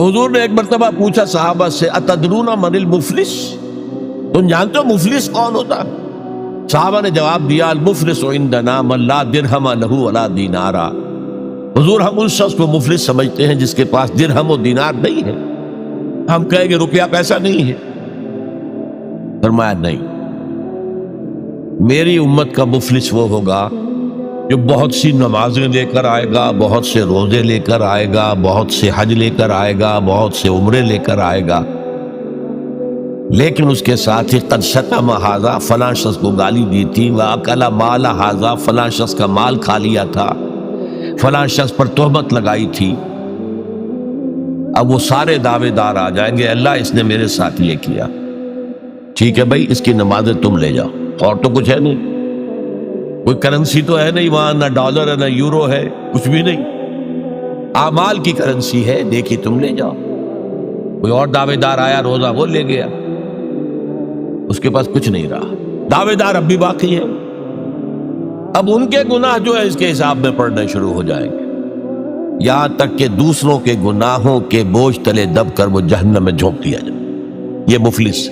تو حضور نے ایک مرتبہ پوچھا صحابہ سے اتدرون من المفلس، تم جانتے ہو مفلس کون ہوتا؟ صحابہ نے جواب دیا المفلس عندنا من لا درہم لہ ولا دینارا، حضور ہم اس شخص کو مفلس سمجھتے ہیں جس کے پاس درہم و دینار نہیں ہے۔ ہم کہیں گے روپیہ پیسہ نہیں ہے، فرمایا نہیں، میری امت کا مفلس وہ ہوگا جو بہت سی نمازیں لے کر آئے گا، بہت سے روزے لے کر آئے گا، بہت سے حج لے کر آئے گا، بہت سے عمرے لے کر آئے گا، لیکن اس کے ساتھ ہی قد شتم ھذا، فلاں شخص کو گالی دی تھی، وَأَكَلَ مَالَ ھذا، فلاں شخص کا مال کھا لیا تھا، فلاں شخص پر تہمت لگائی تھی۔ اب وہ سارے دعوے دار آ جائیں گے اللہ اس نے میرے ساتھ یہ کیا، ٹھیک ہے بھائی اس کی نمازیں تم لے جاؤ، اور تو کچھ ہے نہیں، کوئی کرنسی تو ہے نہیں وہاں، نہ ڈالر ہے نہ یورو ہے، کچھ بھی نہیں، اعمال کی کرنسی ہے، دیکھی تم لے جاؤ۔ کوئی اور دعوے دار آیا روزہ وہ لے گیا، اس کے پاس کچھ نہیں رہا، دعوے دار اب بھی باقی ہیں۔ اب ان کے گناہ جو ہے اس کے حساب میں پڑنے شروع ہو جائیں گے، یہاں تک کہ دوسروں کے گناہوں کے بوجھ تلے دب کر وہ جہنم میں جھونک دیا جائے۔ یہ مفلس